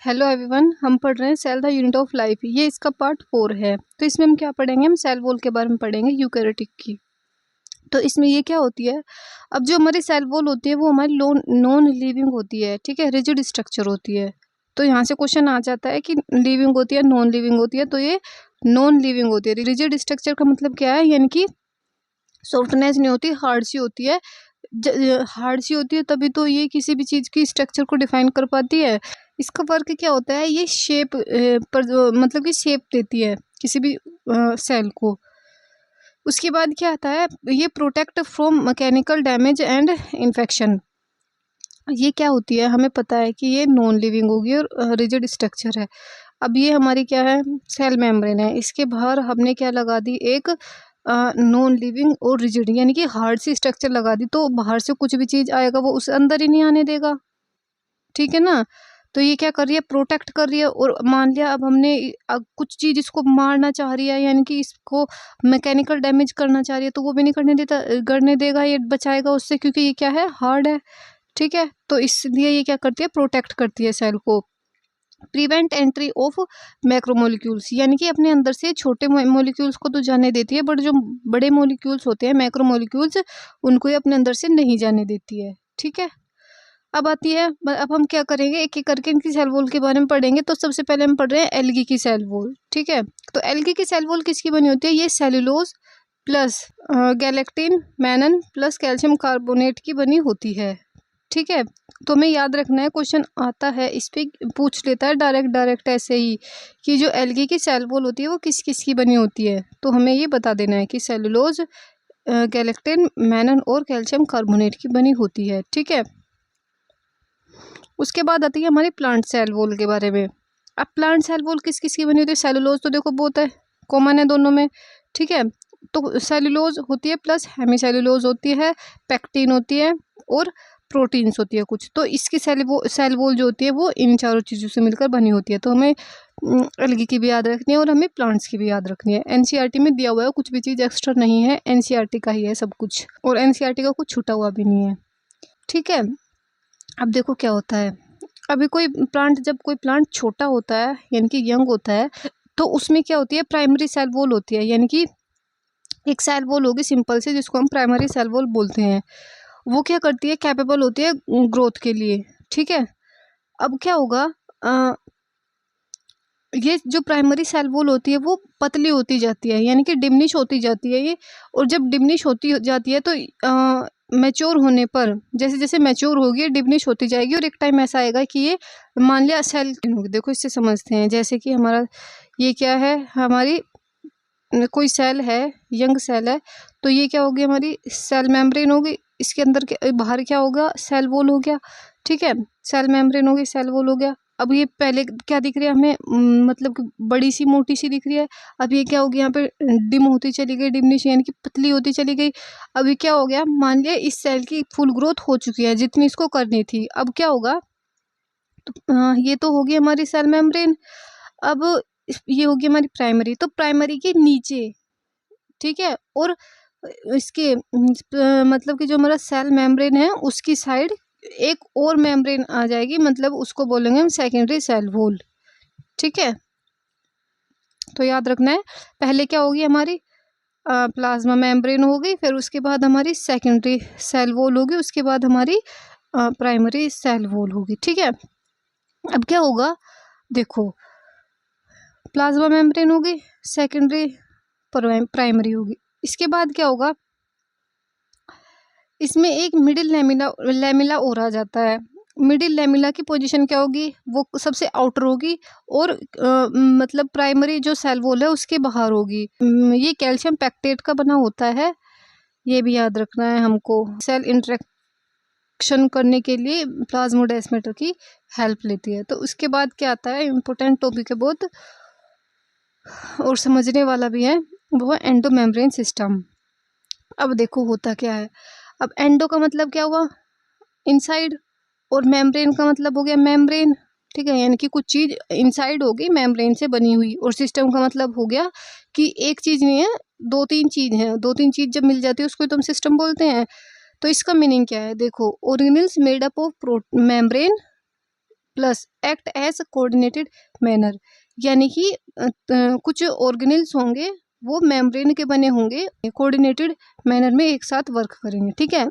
Hello everyone, हम पढ़ रहे हैं cell the unit of life. ये इसका पार्ट 4 है। तो इसमें हम क्या पढ़ेंगे, हम सेल वॉल के बारे में पढ़ेंगे, यूकैरियोटिक की। तो इसमें ये क्या होती है, अब जो हमारी सेल वॉल होती है वो हमारी नॉन लिविंग होती है, ठीक है, रिजिड स्ट्रक्चर होती है। तो यहाँ से क्वेश्चन आ जाता है कि लिविंग होती है नॉन लिविंग होती है। तो ये नॉन लिविंग होती है। रिजिड स्ट्रक्चर का मतलब क्या है, यानी कि सॉफ्टनेस नहीं होती, हार्ड सी होती है। हार्ड सी होती है तभी तो ये किसी भी चीज़ की स्ट्रक्चर को डिफाइन कर पाती है। इसका वर्क क्या होता है, ये शेप पर मतलब कि शेप देती है किसी भी सेल को। उसके बाद क्या आता है, ये protect from mechanical damage and infection. ये क्या होती है, हमें पता है कि ये नॉन लिविंग होगी और रिजिड स्ट्रक्चर है। अब ये हमारी क्या है, सेल मेम्ब्रेन है। इसके बाहर हमने क्या लगा दी, एक नॉन लिविंग और रिजिड यानी कि हार्ड सी स्ट्रक्चर लगा दी। तो बाहर से कुछ भी चीज़ आएगा वो उस अंदर ही नहीं आने देगा, ठीक है ना। तो ये क्या कर रही है, प्रोटेक्ट कर रही है। और मान लिया अब हमने कुछ चीज़ इसको मारना चाह रही है, यानी कि इसको मैकेनिकल डैमेज करना चाह रही है, तो वो भी नहीं करने देगा, ये बचाएगा उससे, क्योंकि ये क्या है, हार्ड है, ठीक है। तो इसलिए ये क्या करती है, प्रोटेक्ट करती है सेल को। प्रिवेंट एंट्री ऑफ मैक्रोमोलिक्यूल्स, यानी कि अपने अंदर से छोटे मोलिक्यूल्स को तो जाने देती है, बट जो बड़े मोलिक्यूल्स होते हैं, मैक्रोमोलिक्यूल्स, उनको ये अपने अंदर से नहीं जाने देती है, ठीक है। अब आती है, अब हम क्या करेंगे, एक एक करके इनकी सेल वॉल के बारे में पढ़ेंगे। तो सबसे पहले हम पढ़ रहे हैं एल्गी की सेल वॉल, ठीक है। तो एल्गी की सेल वॉल किसकी बनी होती है, ये cellulose plus galactin mannan plus calcium carbonate की बनी होती है, ठीक है। तो हमें याद रखना है, क्वेश्चन आता है इस पे पूछ लेता है डायरेक्ट ऐसे ही कि जो एल्गी की सेल वॉल होती है वो किस किस की बनी होती है। तो हमें ये बता देना है कि सेलुलोज, गैलेक्टिन मैनन और कैल्शियम कार्बोनेट की बनी होती है, ठीक है। उसके बाद आती है हमारी प्लांट सेल वॉल के बारे में। अब प्लांट सेल वॉल किस किस की बनी होती है, सेलुलोज तो देखो बहुत है, कॉमन है दोनों में, ठीक है। तो सेलुलोज होती है प्लस हेमी सेलुलोज होती है, पेक्टिन होती है और प्रोटीन्स होती है कुछ। तो इसकी सेल वॉल जो होती है वो इन चारों चीज़ों से मिलकर बनी होती है। तो हमें एल्गी की भी याद रखनी है और हमें प्लांट्स की भी याद रखनी है। एनसीईआरटी में दिया हुआ है, कुछ भी चीज़ एक्स्ट्रा नहीं है, एनसीईआरटी का ही है सब कुछ, और एनसीईआरटी का कुछ छूटा हुआ भी नहीं है, ठीक है। अब देखो क्या होता है, अभी जब कोई प्लांट छोटा होता है यानी कि यंग होता है, तो उसमें क्या होती है, प्राइमरी सेल वॉल होती है, यानी कि एक सेल वॉल होगी सिंपल से, जिसको हम प्राइमरी सेल वॉल बोलते हैं। वो क्या करती है, कैपेबल होती है ग्रोथ के लिए, ठीक है। अब क्या होगा, ये जो प्राइमरी सेल वॉल होती है वो पतली होती जाती है, यानी कि डिमिनिश होती जाती है ये। और जब डिमिनिश होती जाती है तो मैच्योर होने पर, जैसे जैसे मैच्योर होगी डिमिनिश होती जाएगी, और एक टाइम ऐसा आएगा कि ये, मान लिया सेल, देखो इससे समझते हैं, जैसे कि हमारा ये क्या है, हमारी कोई सेल है, यंग सेल है, तो ये क्या होगी, हमारी सेल मेम्ब्रेन होगी, इसके अंदर के बाहर क्या होगा, सेल वॉल हो गया, ठीक है। सेल मेम्ब्रेन होगी, सेल वॉल हो गया। अब ये पहले क्या दिख रही है हमें, मतलब कि बड़ी सी मोटी सी दिख रही है। अब ये क्या होगी, यहाँ पे डिम होती चली गई, डिमिनिश यानी कि पतली होती चली गई। अभी क्या हो गया, मान लिया इस सेल की फुल ग्रोथ हो चुकी है जितनी इसको करनी थी। अब क्या होगा, तो ये तो होगी हमारी सेल मेम्ब्रेन। अब ये होगी हमारी प्राइमरी, तो प्राइमरी के नीचे, ठीक है, और इसके मतलब कि जो हमारा सेल मेम्ब्रेन है उसकी साइड एक और मेम्ब्रेन आ जाएगी, मतलब उसको बोलेंगे हम सेकेंडरी सेल वॉल, ठीक है। तो याद रखना है, पहले क्या होगी हमारी प्लाज्मा मेम्ब्रेन होगी, फिर उसके बाद हमारी सेकेंडरी सेल वॉल होगी, उसके बाद हमारी प्राइमरी सेल वॉल होगी, ठीक है। अब क्या होगा, देखो प्लाज्मा मेम्ब्रेन होगी, सेकेंडरी प्राइमरी होगी। इसके बाद क्या होगा, इसमें एक मिडिल लेमिला और आ जाता है। मिडिल लेमिला की पोजीशन क्या होगी, वो सबसे आउटर होगी, और मतलब प्राइमरी जो सेल वॉल है उसके बाहर होगी। ये कैल्शियम पैक्टेट का बना होता है, ये भी याद रखना है हमको। सेल इंटरेक्शन करने के लिए प्लाज्मोडेस्माटा की हेल्प लेती है। तो उसके बाद क्या आता है, इम्पोर्टेंट टॉपिक है बहुत और समझने वाला भी है, वो है एंडो मेम्ब्रेन सिस्टम। अब देखो होता क्या है, अब एंडो का मतलब क्या हुआ, इनसाइड, और मेम्ब्रेन का मतलब हो गया मेम्ब्रेन, ठीक है, यानी कि कुछ चीज इनसाइड होगी मेम्ब्रेन से बनी हुई। और सिस्टम का मतलब हो गया कि एक चीज नहीं है, दो तीन चीज है, दो तीन चीज जब मिल जाती है उसको तो हम सिस्टम बोलते हैं। तो इसका मीनिंग क्या है, देखो, organelles made up of membrane, plus act as coordinated manner, यानी कि कुछ ऑर्गेनेल्स होंगे वो मेम्ब्रेन के बने होंगे, कोऑर्डिनेटेड मैनर में एक साथ वर्क करेंगे, ठीक है।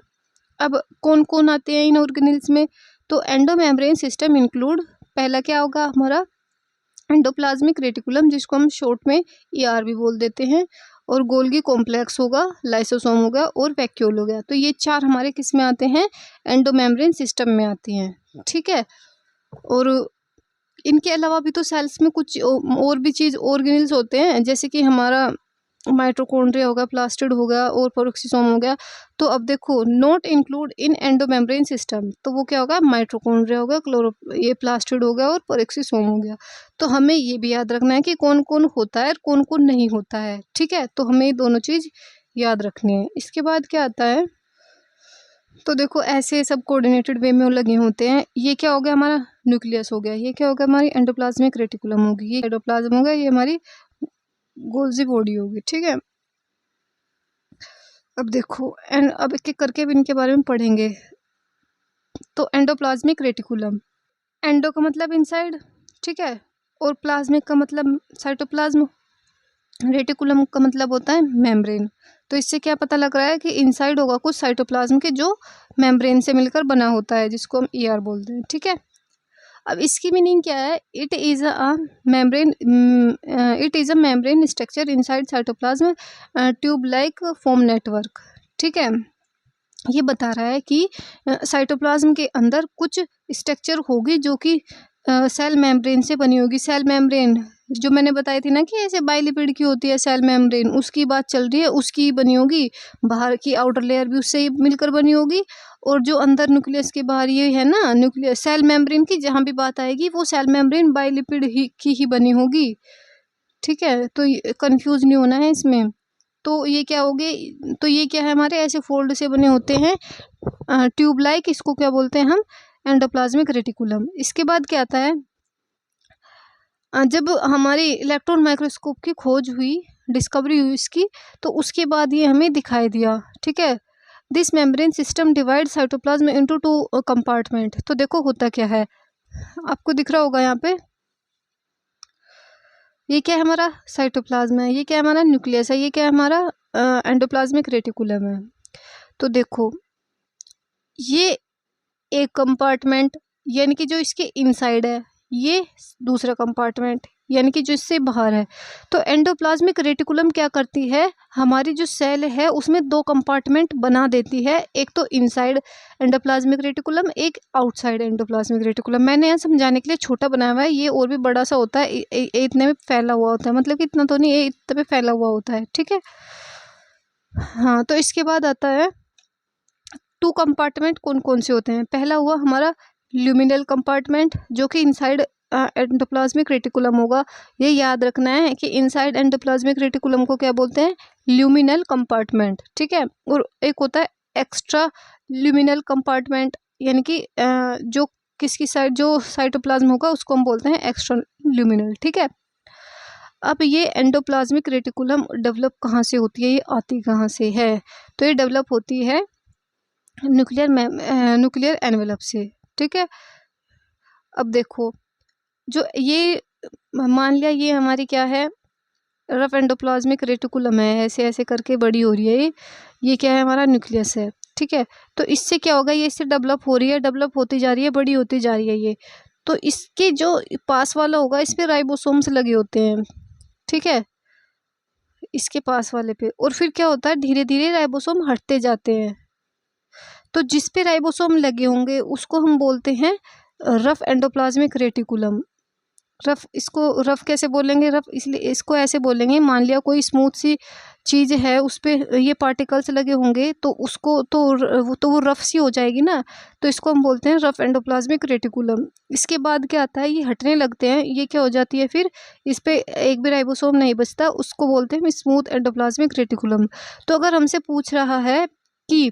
अब कौन कौन आते हैं इन ऑर्गेनेल्स में, तो एंडोमेम्ब्रेन सिस्टम इंक्लूड, पहला क्या होगा हमारा एंडोप्लाज्मिक रेटिकुलम, जिसको हम शॉर्ट में ER भी बोल देते हैं, और गोल्गी कॉम्प्लेक्स होगा, लाइसोसोम होगा और वैक्यूल हो गया। तो ये चार हमारे किस में आते हैं, एंडोमेम्ब्रेन सिस्टम में आती हैं, ठीक है। और इनके अलावा भी तो सेल्स में कुछ और भी चीज़ ऑर्गेनेल्स होते हैं, जैसे कि हमारा माइटोकॉन्ड्रिया होगा, प्लास्टिड होगा और पेरोक्सिसोम हो गया। तो अब देखो not include in endomembrane system, तो वो क्या होगा, माइटोकॉन्ड्रिया होगा, ये प्लास्टिड होगा और पेरोक्सिसोम हो गया। तो हमें ये भी याद रखना है कि कौन कौन होता है और कौन कौन नहीं होता है, ठीक है। तो हमें ये दोनों चीज़ याद रखनी है। इसके बाद क्या आता है, तो देखो ऐसे सब कोऑर्डिनेटेड वे में लगे होते हैं। ये क्या हो गया हमारा न्यूक्लियस हो गया, ये क्या होगा हमारी एंडोप्लाज्मिक रेटिकुलम होगी, ये एंडोप्लाज्म होगा, ये हमारी गोल्जी बॉडी होगी, ठीक है। अब देखो अब एक एक करके भी इनके बारे में पढ़ेंगे। तो एंडोप्लाज्मिक रेटिकुलम, एंडो का मतलब इनसाइड, ठीक है, और प्लाज्मिक का मतलब साइटोप्लाज्म, रेटिकुलम का मतलब होता है मेम्ब्रेन। तो इससे क्या पता लग रहा है कि इनसाइड होगा कुछ साइटोप्लाज्म के जो मेम्ब्रेन से मिलकर बना होता है, जिसको हम ER बोलते हैं, ठीक है। अब इसकी मीनिंग क्या है, it is a membrane structure inside cytoplasm tube like form network, ठीक है। ये बता रहा है कि साइटोप्लाज्म के अंदर कुछ स्ट्रक्चर होगी जो कि सेल मेम्ब्रेन से बनी होगी। सेल मेम्ब्रेन जो मैंने बताई थी ना कि ऐसे बाइलिपिड की होती है सेल मेम्ब्रेन, उसकी बात चल रही है, उसकी बनी होगी। बाहर की आउटर लेयर भी उससे ही मिलकर बनी होगी, और जो अंदर न्यूक्लियस के बाहर ये है ना न्यूक्लियस सेल मेम्ब्रेन की, जहाँ भी बात आएगी वो सेल मेम्ब्रेन बाइलिपिड की ही बनी होगी, ठीक है। तो कंफ्यूज नहीं होना है इसमें। तो ये क्या होगे, तो ये क्या है हमारे ऐसे फोल्ड से बने होते हैं ट्यूब लाइक, इसको क्या बोलते हैं हम, एंडोप्लाज्मिक रेटिकुलम। इसके बाद क्या आता है, जब हमारी इलेक्ट्रॉन माइक्रोस्कोप की खोज हुई, डिस्कवरी हुई इसकी, तो उसके बाद ये हमें दिखाई दिया, ठीक है। This membrane system divide cytoplasm into 2 compartment. तो देखो होता क्या है, आपको दिख रहा होगा यहाँ पे, ये क्या है हमारा साइटोप्लाज्म है, ये क्या है हमारा न्यूक्लियस है, ये क्या है हमारा एंडोप्लाज्मिक रेटिकुलम है। तो देखो ये एक कंपार्टमेंट यानी कि जो इसके इनसाइड है, ये दूसरा कंपार्टमेंट यानी कि जो इससे बाहर है। तो एंडोप्लाज्मिक रेटिकुलम क्या करती है, हमारी जो सेल है उसमें 2 कंपार्टमेंट बना देती है, एक तो इनसाइड एंडोप्लाज्मिक रेटिकुलम, एक आउटसाइड एंडोप्लाज्मिक रेटिकुलम। मैंने यहाँ समझाने के लिए छोटा बनाया हुआ है, ये और भी बड़ा सा होता है, इतने में फैला हुआ होता है, मतलब कि इतना तो नहीं, ये इतने में फैला हुआ होता है, ठीक है। हाँ, तो इसके बाद आता है 2 कंपार्टमेंट कौन कौन से होते हैं। पहला हुआ हमारा ल्यूमिनल कंपार्टमेंट, जो कि इनसाइड एंडोप्लाज्मिक रेटिकुलम होगा। ये याद रखना है कि इनसाइड एंडोप्लाज्मिक रेटिकुलम को क्या बोलते हैं, ल्यूमिनल कंपार्टमेंट, ठीक है। और एक होता है एक्स्ट्रा ल्यूमिनल कंपार्टमेंट, यानी कि जो किसकी साइड जो साइटोप्लाज्म होगा उसको हम बोलते हैं एक्स्ट्रा ल्यूमिनल, ठीक है। अब ये एंडोप्लाज्मिक रेटिकुलम डेवलप कहाँ से होती है, ये आती कहाँ से है, तो ये डेवलप होती है न्यूक्लियर एनवेलप से, ठीक है। अब देखो जो ये मान लिया ये हमारी क्या है, रफ एंडोप्लाज्मिक रेटिकुलम है, ऐसे ऐसे करके बड़ी हो रही है, ये क्या है हमारा न्यूक्लियस है, ठीक है। तो इससे क्या होगा, ये इससे डेवलप हो रही है, डेवलप होती जा रही है, बड़ी होती जा रही है ये। तो इसके जो पास वाला होगा इस पे राइबोसोम्स लगे होते हैं, ठीक है, इसके पास वाले पे। और फिर क्या होता है, धीरे धीरे राइबोसोम हटते जाते हैं। तो जिस पे राइबोसोम लगे होंगे उसको हम बोलते हैं रफ एंडोप्लाज्मिक रेटिकुलम। रफ, इसको रफ कैसे बोलेंगे, रफ इसलिए इसको ऐसे बोलेंगे, मान लिया कोई स्मूथ सी चीज़ है उस पर ये पार्टिकल्स लगे होंगे तो उसको तो वो रफ सी हो जाएगी ना, तो इसको हम बोलते हैं रफ एंडोप्लाज्मिक रेटिकुलम। इसके बाद क्या आता है, ये हटने लगते हैं, ये क्या हो जाती है फिर इस पर एक भी राइबोसोम नहीं बचता, उसको बोलते हैं स्मूथ एंडोप्लाज्मिक रेटिकुलम। तो अगर हमसे पूछ रहा है कि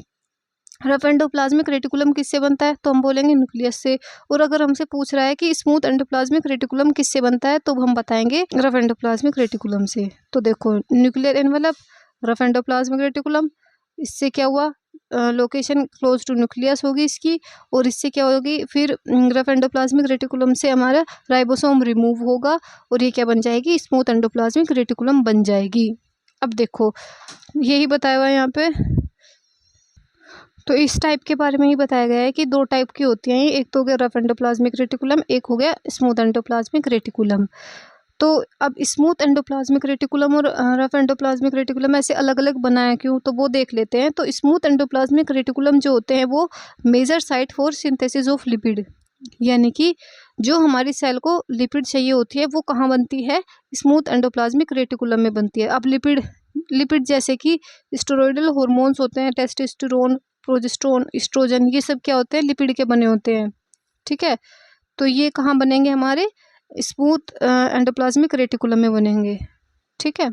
रफ एंडोप्लाज्मिक रेटिकुलम किससे बनता है, तो हम बोलेंगे न्यूक्लियस से। और अगर हमसे पूछ रहा है कि स्मूथ एंडोप्लाज्मिक रेटिकुलम किससे बनता है, तो हम बताएंगे रफ एंडोप्लाज्मिक रेटिकुलम से। तो देखो nuclear envelope, rough endoplasmic reticulum, इससे क्या हुआ, लोकेशन क्लोज टू न्यूक्लियस होगी इसकी, और इससे क्या होगी, फिर रफ एंडोप्लाज्मिक रेटिकुलम से हमारा राइबोसोम रिमूव होगा और ये क्या बन जाएगी, स्मूथ एंडोप्लाज्मिक रेटिकुलम बन जाएगी। अब देखो यही बताया हुआ है यहाँ पे, तो इस टाइप के बारे में ही बताया गया है कि दो टाइप की होती हैं, एक तो हो गया रफ एंडोप्लाज्मिक रेटिकुलम, एक हो गया स्मूथ एंडोप्लाज्मिक रेटिकुलम। तो अब स्मूथ एंडोप्लाज्मिक रेटिकुलम और रफ एंडोप्लाज्मिक रेटिकुलम ऐसे अलग अलग बनाया क्यों, तो वो देख लेते हैं। तो स्मूथ एंडोप्लाज्मिक रेटिकुलम जो होते हैं वो major site for synthesis of lipid, यानी कि जो हमारी सेल को लिपिड चाहिए होती है वो कहाँ बनती है, स्मूथ एंडोप्लाज्मिक रेटिकुलम में बनती है। अब लिपिड जैसे कि स्टेरॉयडल हार्मोन्स होते हैं, टेस्टोस्टेरोन, प्रोजेस्टेरोन, एस्ट्रोजन, ये सब क्या होते हैं, लिपिड के बने होते हैं। ठीक है, तो ये कहाँ बनेंगे, हमारे स्मूथ एंडोप्लाज्मिक रेटिकुलम में बनेंगे। ठीक है,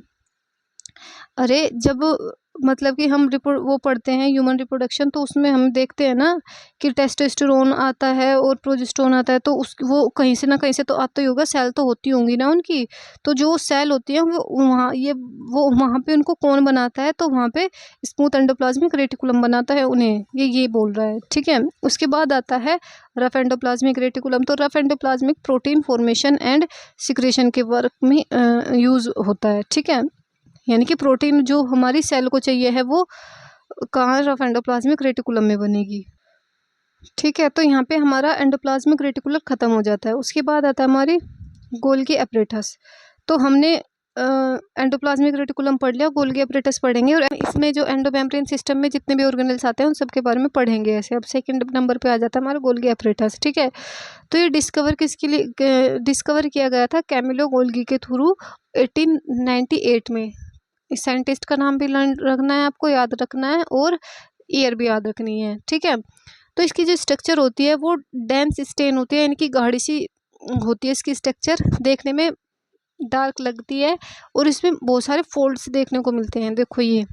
अरे जब मतलब कि हम वो पढ़ते हैं ह्यूमन रिप्रोडक्शन, तो उसमें हम देखते हैं ना कि टेस्टोस्टेरोन आता है और प्रोजेस्टेरोन आता है, तो वो कहीं से ना कहीं से तो आता ही होगा, सेल तो होती होंगी ना उनकी। तो जो सेल होती है वो वहाँ पे उनको कौन बनाता है, तो वहाँ पे स्मूथ एंडोप्लाज्मिक रेटिकुलम बनाता है उन्हें, ये बोल रहा है। ठीक है, उसके बाद आता है रफ एंडोप्लाज्मिक रेटिकुलम। तो rough endoplasmic protein formation and secretion के वर्क में यूज होता है। ठीक है, यानी कि प्रोटीन जो हमारी सेल को चाहिए है वो कहाँ, रफ एंडोप्लाज्मिक रेटिकुलम में बनेगी। ठीक है, तो यहाँ पे हमारा एंडोप्लाज्मिक रेटिकुलम खत्म हो जाता है। उसके बाद आता है हमारी गोल्गी एपरेटस। तो हमने एंडोप्लाज्मिक रेटिकुलम पढ़ लिया, गोल्गी एपरेटस पढ़ेंगे, और इसमें जो एंडोमेम्ब्रेन सिस्टम में जितने भी ऑर्गेनेल्स आते हैं उन सब के बारे में पढ़ेंगे ऐसे। अब सेकंड नंबर पे आ जाता है हमारा गोल्गी एपरेटस। ठीक है, तो ये डिस्कवर किया गया था कैमिलो गोल्गी के थ्रू 1898 में। इस साइंटिस्ट का नाम भी रखना है, आपको याद रखना है, और ईयर भी याद रखनी है। ठीक है, तो इसकी जो स्ट्रक्चर होती है वो डेंस स्टेन होती है, यानी कि गाढ़ी सी होती है इसकी स्ट्रक्चर, देखने में डार्क लगती है, और इसमें बहुत सारे फोल्ड्स देखने को मिलते हैं। देखो ये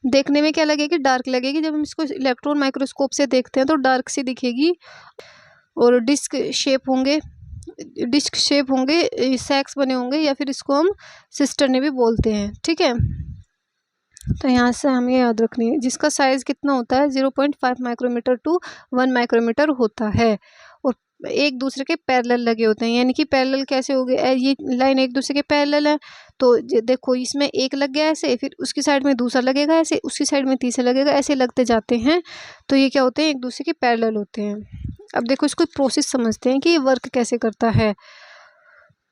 देखने में क्या लगेगी, डार्क लगेगी, जब हम इसको इलेक्ट्रॉन माइक्रोस्कोप से देखते हैं तो डार्क सी दिखेगी, और डिस्क शेप होंगे, सैक्स बने होंगे, या फिर इसको हम सिस्टर्ने भी बोलते हैं। ठीक है, तो यहाँ से हमें याद रखनी है, जिसका साइज कितना होता है, 0.5 माइक्रोमीटर टू 1 माइक्रोमीटर होता है, और एक दूसरे के पैरेलल लगे होते हैं। यानी कि पैरेलल कैसे हो गए, ये लाइन एक दूसरे के पैरेलल है, तो देखो इसमें एक लग गया ऐसे, फिर उसकी साइड में दूसरा लगेगा ऐसे, उसकी साइड में तीसरा लगेगा, ऐसे लगते जाते हैं, तो ये क्या होते हैं, एक दूसरे के पैरेलल होते हैं। अब देखो इसको प्रोसेस समझते हैं कि ये वर्क कैसे करता है।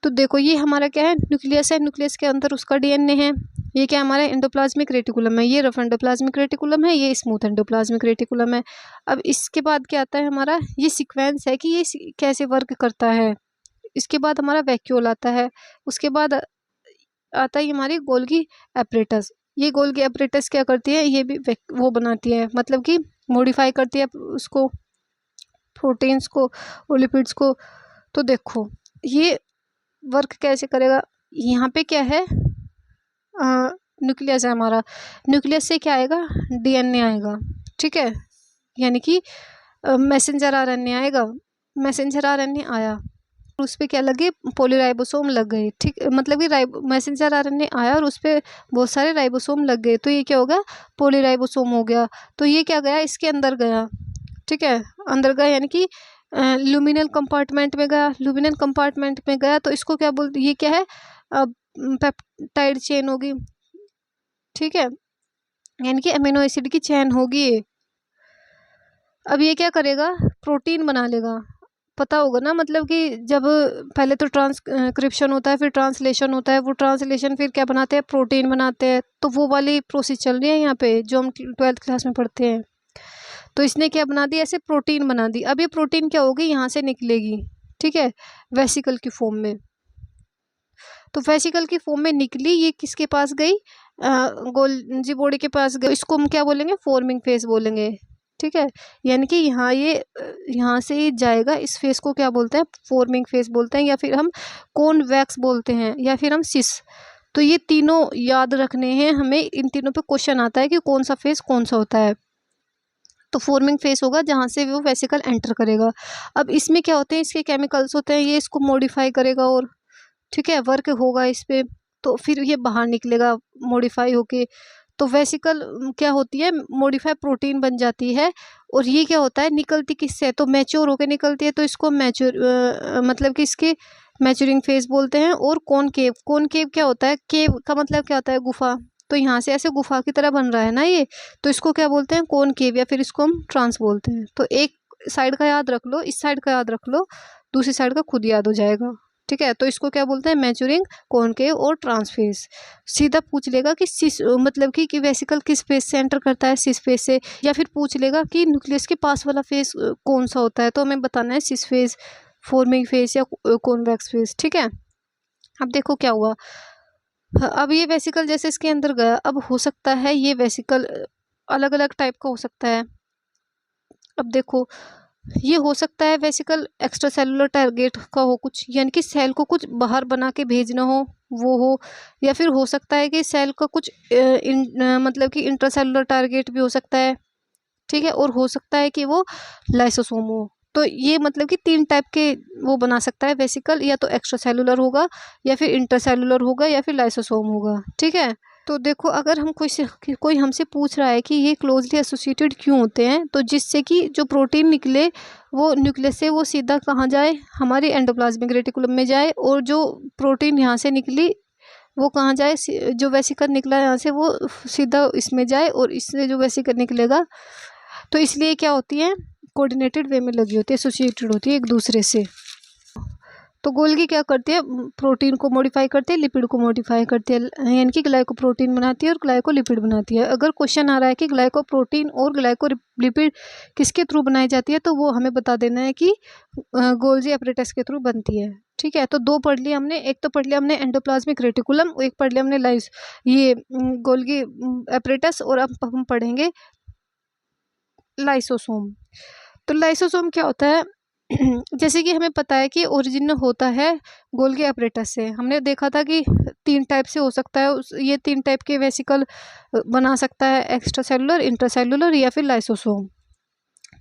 तो देखो ये हमारा क्या है, न्यूक्लियस है, न्यूक्लियस के अंदर उसका डीएनए है। ये क्या हमारा एंडोप्लाज्मिक रेटिकुलम है, ये रफ एंडोप्लाज्मिक रेटिकुलम है, ये स्मूथ एंडोप्लाज्मिक रेटिकुलम है। अब इसके बाद क्या आता है हमारा, ये सीक्वेंस है कि ये कैसे वर्क करता है। इसके बाद हमारा वैक्यूल आता है, उसके बाद आता है हमारी गोल्गी एपरेटस। ये गोल्गी एपरेटस क्या करती है, ये भी वो बनाती है, मतलब कि मॉडिफाई करती है उसको, प्रोटीन्स को और लिपिड्स को। तो देखो ये वर्क कैसे करेगा, यहाँ पे क्या है, न्यूक्लियस है हमारा, न्यूक्लियस से क्या आएगा, डीएनए आएगा। ठीक है, यानी कि मैसेंजर आरएनए आएगा, मैसेंजर आरएनए आया, उस पर क्या लगे, पॉलीराइबोसोम लग गए। ठीक, मतलब कि मैसेंजर आरएनए आया और उस पर बहुत सारे राइबोसोम लग गए, तो ये क्या होगा, पॉलीराइबोसोम हो गया। तो ये क्या गया, इसके अंदर गया। ठीक है, अंदर गया, यानी कि ल्यूमिनल कंपार्टमेंट में गया, ल्यूमिनल कंपार्टमेंट में गया, तो इसको क्या बोलते, ये क्या है, पेप्टाइड चेन होगी। ठीक है, यानी कि अमीनो एसिड की चेन होगी ये। अब ये क्या करेगा, प्रोटीन बना लेगा, पता होगा ना, मतलब कि जब पहले तो ट्रांसक्रिप्शन होता है, फिर ट्रांसलेशन होता है, वो ट्रांसलेशन फिर क्या बनाते हैं, प्रोटीन बनाते हैं। तो वो वाली प्रोसेस चल रही है यहाँ पे जो हम 12th क्लास में पढ़ते हैं। तो इसने क्या बना दी, ऐसे प्रोटीन बना दी। अब ये प्रोटीन क्या होगी, यहाँ से निकलेगी। ठीक है, वेसिकल की फॉर्म में। तो वेसिकल की फॉर्म में निकली, ये किसके पास गई, गोल्जी बॉडी के पास गई। इसको हम क्या बोलेंगे, फॉर्मिंग फेज बोलेंगे। ठीक है, यानी कि यहाँ से जाएगा, इस फेज को क्या बोलते हैं, फॉर्मिंग फेज बोलते हैं, या फिर हम कॉन्वेक्स बोलते हैं, या फिर हम सिस। तो ये तीनों याद रखने हैं हमें, इन तीनों पे क्वेश्चन आता है कि कौन सा फेज कौन सा होता है। तो फॉर्मिंग फेज होगा जहाँ से वो वेसिकल एंटर करेगा। अब इसमें क्या होते हैं, इसके केमिकल्स होते हैं, ये इसको मॉडिफाई करेगा, और ठीक है वर्क होगा इस पर, तो फिर ये बाहर निकलेगा मॉडिफाई होके। तो वेसिकल क्या होती है, मॉडिफाई प्रोटीन बन जाती है। और ये क्या होता है, निकलती किससे, तो मैच्योर होकर निकलती है, तो इसको मतलब कि इसके मैच्योरिंग फेज बोलते हैं। और कॉनकेव, कॉनकेव क्या होता है, केव का मतलब क्या होता है, गुफा। तो यहाँ से ऐसे गुफा की तरह बन रहा है ना ये, तो इसको क्या बोलते हैं, कॉनकेव, या फिर इसको हम ट्रांस बोलते हैं। तो एक साइड का याद रख लो, इस साइड का याद रख लो, दूसरी साइड का खुद याद हो जाएगा। ठीक है, तो इसको क्या बोलते हैं, मैच्योरिंग, कॉनकेव और ट्रांसफेज। सीधा पूछ लेगा कि सिस मतलब कि वेसिकल किस फेज से एंटर करता है, सिस फेज से, या फिर पूछ लेगा कि न्यूक्लियस के पास वाला फेज कौन सा होता है, तो हमें बताना है सिस फेज, फॉर्मिंग फेज या कॉन्वेक्स फेज। ठीक है, अब देखो क्या हुआ। अब ये वेसिकल जैसे इसके अंदर गया, अब हो सकता है ये वेसिकल अलग अलग टाइप का हो सकता है। अब देखो, ये हो सकता है वेसिकल एक्स्ट्रा सेलुलर टारगेट का हो कुछ, यानी कि सेल को कुछ बाहर बना के भेजना हो, वो हो। या फिर हो सकता है कि सेल का कुछ मतलब कि इंट्रासेलुलर टारगेट भी हो सकता है। ठीक है, और हो सकता है कि वो लाइसोसोम हो। तो ये मतलब कि 3 टाइप के वो बना सकता है वेसिकल, या तो एक्स्ट्रा सेलुलर होगा, या फिर इंटरसेलुलर होगा, या फिर लाइसोसोम होगा। ठीक है, तो देखो अगर हम कोई हमसे पूछ रहा है कि ये क्लोजली एसोसिएटेड क्यों होते हैं, तो जिससे कि जो प्रोटीन निकले वो न्यूक्लियस से वो सीधा कहाँ जाए, हमारी एंडोप्लाज्मिक रेटिकुलम में जाए, और जो प्रोटीन यहाँ से निकली वो कहाँ जाए, जो वेसिकल निकला यहाँ से वो सीधा इसमें जाए, और इससे जो वेसिकल निकलेगा, तो इसलिए क्या होती है, कोऑर्डिनेटेड वे में लगी होती है, एसोसिएटेड होती है एक दूसरे से। तो गोल्गी क्या करती है, प्रोटीन को मॉडिफाई करती है, लिपिड को मॉडिफाई करती है, यानी कि ग्लाइकोप्रोटीन बनाती है और ग्लाइकोलिपिड बनाती है। अगर क्वेश्चन आ रहा है कि ग्लाइकोप्रोटीन और ग्लाइकोलिपिड किसके थ्रू बनाई जाती है, तो वो हमें बता देना है कि गोल्जी एपरेटस के थ्रू बनती है। ठीक है, तो 2 पढ़ लिया हमने, एक तो पढ़ लिया हमने एंडोप्लाज्मिक रेटिकुलम, एक पढ़ लिया हमने ये गोल्गी एपरेटस, और अब हम पढ़ेंगे लाइसोसोम। तो लाइसोसोम क्या होता है, जैसे कि हमें पता है कि ओरिजिन होता है गोल्गी एपरेटस से। हमने देखा था कि 3 टाइप से हो सकता है, ये 3 टाइप के वेसिकल बना सकता है, एक्स्ट्रा सेलुलर, इंट्रासेलुलर, या फिर लाइसोसोम।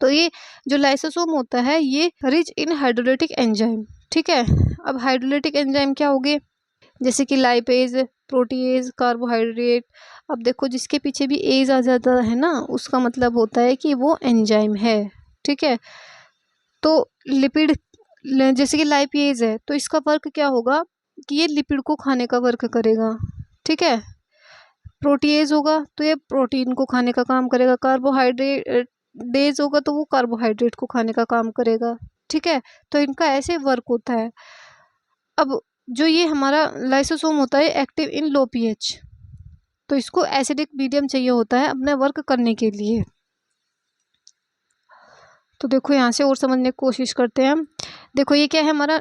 तो ये जो लाइसोसोम होता है ये रिच इन हाइड्रोलिटिक एंजाइम। ठीक है, अब हाइड्रोलिटिक एंजाइम क्या होंगे, जैसे कि लाइपेज, प्रोटीएज, कार्बोहाइड्रेट। अब देखो जिसके पीछे भी एज आ जाता है ना, उसका मतलब होता है कि वो एंजाइम है। ठीक है, तो लिपिड, जैसे कि लाइपेज है, तो इसका वर्क क्या होगा कि ये लिपिड को खाने का वर्क करेगा। ठीक है, प्रोटीएज होगा तो ये प्रोटीन को खाने का काम करेगा, कार्बोहाइड्रेट डेज होगा तो वो कार्बोहाइड्रेट को खाने का काम करेगा। ठीक है, तो इनका ऐसे वर्क होता है। अब जो ये हमारा लाइसोसोम होता है एक्टिव इन लो पीएच, तो इसको एसिडिक मीडियम चाहिए होता है अपने वर्क करने के लिए। तो देखो यहाँ से और समझने की कोशिश करते हैं हम। देखो ये क्या है हमारा,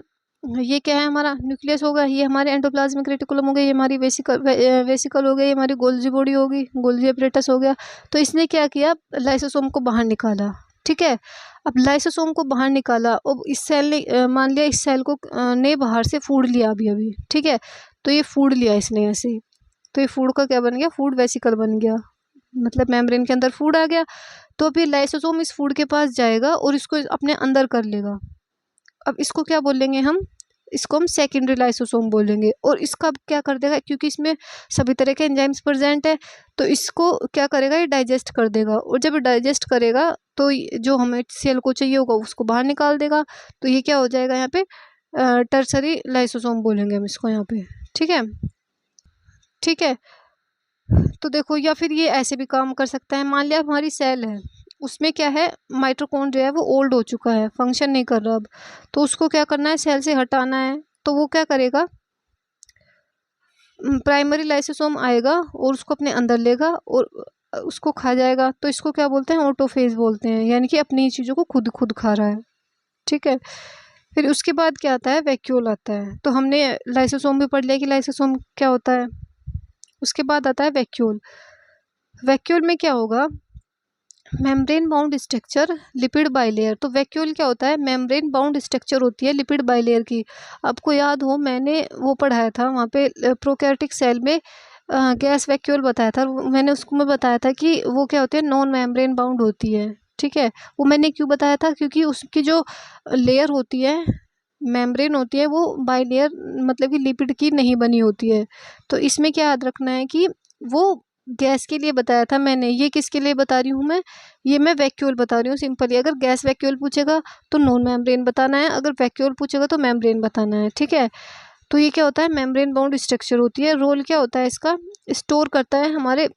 ये क्या है हमारा न्यूक्लियस होगा, ये हमारे एंडोप्लाज्मिक रेटिकुलम हो गया, ये हमारी वेसिकल हो गई, ये हमारी गोल्जी बॉडी होगी, गोल्जी एपरेटस हो गया। तो इसने क्या किया, लाइसोसोम को बाहर निकाला। ठीक है, अब लाइसोसोम को बाहर निकाला, अब इस सेल ने मान लिया, इस सेल को ने बाहर से फूड लिया अभी अभी। ठीक है, तो ये फूड लिया इसने ऐसे, तो ये फूड का क्या बन गया, फूड वेसिकल बन गया, मतलब मेम्ब्रेन के अंदर फूड आ गया। तो फिर लाइसोसोम इस फूड के पास जाएगा और इसको अपने अंदर कर लेगा। अब इसको क्या बोलेंगे हम, इसको हम सेकेंडरी लाइसोसोम बोलेंगे। और इसका क्या कर देगा, क्योंकि इसमें सभी तरह के एंजाइम्स प्रेजेंट है, तो इसको क्या करेगा, ये डाइजेस्ट कर देगा। और जब डाइजेस्ट करेगा तो जो हमें सेल को चाहिए होगा उसको बाहर निकाल देगा। तो ये क्या हो जाएगा यहाँ पे, टर्सरी लाइसोसोम बोलेंगे हम इसको यहाँ पे। ठीक है, ठीक है, तो देखो, या फिर ये ऐसे भी काम कर सकता है। मान लिया हमारी सेल है, उसमें क्या है, माइटोकॉन्ड्रिया है वो ओल्ड हो चुका है, फंक्शन नहीं कर रहा अब, तो उसको क्या करना है, सेल से हटाना है। तो वो क्या करेगा, प्राइमरी लाइसोसोम आएगा और उसको अपने अंदर लेगा और उसको खा जाएगा। तो इसको क्या बोलते हैं, ऑटोफेज बोलते हैं, यानी कि अपनी चीज़ों को खुद खुद खा रहा है। ठीक है, फिर उसके बाद क्या आता है, वैक्यूल आता है। तो हमने लाइसोसोम भी पढ़ लिया कि लाइसोसोम क्या होता है। उसके बाद आता है वैक्यूल। वैक्यूल में क्या होगा, membrane bound structure lipid bilayer. तो वैक्यूल क्या होता है, मेम्ब्रेन बाउंड स्ट्रक्चर होती है लिपिड बाइलेयर की। आपको याद हो मैंने वो पढ़ाया था वहाँ पे प्रोकैरियोटिक सेल में गैस वैक्यूल बताया था। मैंने उसको में बताया था कि वो क्या होती है, नॉन मेम्ब्रेन बाउंड होती है। ठीक है, वो मैंने क्यों बताया था, क्योंकि उसकी जो लेयर होती है, मेम्ब्रेन होती है, वो बाइलेयर मतलब कि लिपिड की नहीं बनी होती है। तो इसमें क्या याद रखना है कि वो गैस के लिए बताया था मैंने, ये किसके लिए बता रही हूँ मैं, ये मैं वैक्यूल बता रही हूँ सिंपली। अगर गैस वैक्यूल पूछेगा तो नॉन मेम्ब्रेन बताना है, अगर वैक्यूल पूछेगा तो मेम्ब्रेन बताना है, ठीक है। तो ये क्या होता है, मेम्ब्रेन बाउंड स्ट्रक्चर होती है। रोल क्या होता है इसका, स्टोर करता है हमारे,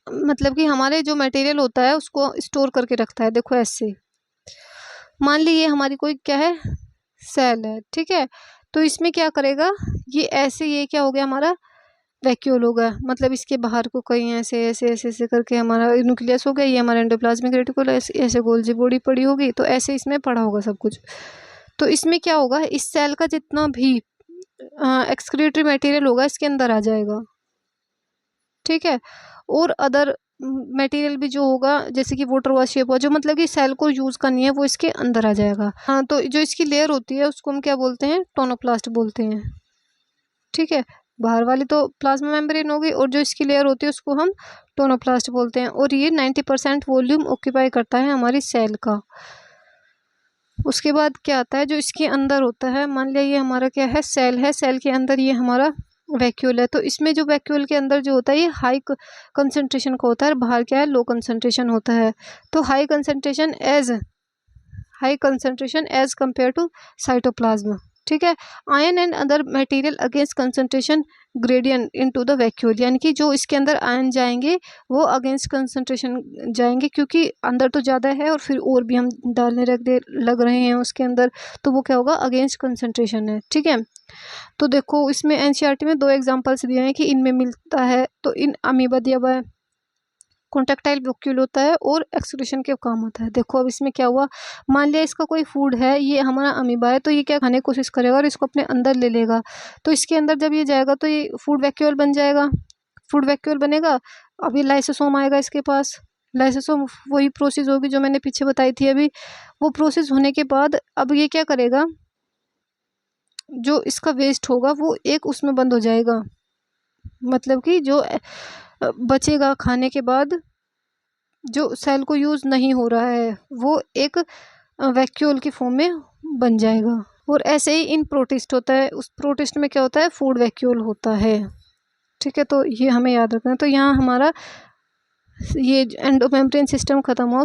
मतलब कि हमारे जो मटेरियल होता है उसको स्टोर करके रखता है। देखो ऐसे, मान ली ये हमारी कोई क्या है, सेल है, ठीक है। तो इसमें क्या करेगा, ये ऐसे, ये क्या हो गया हमारा वैक्यूल होगा, मतलब इसके बाहर को कहीं ऐसे ऐसे ऐसे ऐसे करके हमारा न्यूक्लियस हो गया, ये हमारा एंडोप्लाज्मिक रेटिकुलम ऐसे ऐसे गोल सी बॉडी पड़ी होगी, तो ऐसे इसमें पड़ा होगा सब कुछ। तो इसमें क्या होगा, इस सेल का जितना भी एक्सक्रीटरी मटेरियल होगा इसके अंदर आ जाएगा, ठीक है। और अदर मटेरियल भी जो होगा, जैसे कि वाटर वॉश शेप हुआ, जो मतलब कि सेल को यूज करनी है वो इसके अंदर आ जाएगा। हाँ, तो जो इसकी लेयर होती है उसको हम क्या बोलते हैं, टोनोप्लास्ट बोलते हैं, ठीक है। बाहर वाली तो प्लाज्मा मेम्ब्रेन होगी, और जो इसकी लेयर होती है उसको हम टोनोप्लास्ट बोलते हैं। और ये 90% वॉल्यूम ऑक्यूपाई करता है हमारी सेल का। उसके बाद क्या आता है, जो इसके अंदर होता है, मान लिया ये हमारा क्या है, सेल है, सेल के अंदर ये हमारा वैक्यूल है। तो इसमें जो वैक्यूल के अंदर जो होता है ये हाई कंसंट्रेशन का होता है, और बाहर क्या है, लो कंसंट्रेशन होता है। तो high concentration as compare to cytoplasm, ठीक है। Ion and other material against concentration gradient into the vacuole, यानी कि जो इसके अंदर आयन जाएंगे वो अगेंस्ट कंसंट्रेशन जाएंगे, क्योंकि अंदर तो ज़्यादा है और फिर और भी हम डालने लग रहे हैं उसके अंदर, तो वो क्या होगा, अगेंस्ट कंसंट्रेशन है, ठीक है। तो देखो इसमें एनसीईआरटी में 2 एग्जांपल्स दिए हैं कि इनमें मिलता है, तो इन अमीबा दिया हुआ है, कॉन्ट्रेक्टाइल वैक्यूल होता है और एक्सक्रीशन के काम आता है। देखो अब इसमें क्या हुआ, मान लिया इसका कोई फूड है, ये हमारा अमीबा है, तो ये क्या खाने की कोशिश करेगा और इसको अपने अंदर ले लेगा। तो इसके अंदर जब ये जाएगा तो ये फूड वैक्यूल बन जाएगा, फूड वैक्यूल बनेगा। अब ये लाइसोसोम आएगा इसके पास, लाइसोसोम वही प्रोसेस होगी जो मैंने पीछे बताई थी अभी। वो प्रोसेस होने के बाद अब ये क्या करेगा, जो इसका वेस्ट होगा वो एक उसमें बंद हो जाएगा, मतलब कि जो बचेगा खाने के बाद, जो सेल को यूज़ नहीं हो रहा है, वो एक वैक्यूल की फॉर्म में बन जाएगा। और ऐसे ही इन प्रोटिस्ट होता है, उस प्रोटिस्ट में क्या होता है, फूड वैक्यूल होता है, ठीक है। तो ये हमें याद रखना है। तो यहाँ हमारा ये एंडोमेम्ब्रेन सिस्टम खत्म हुआ।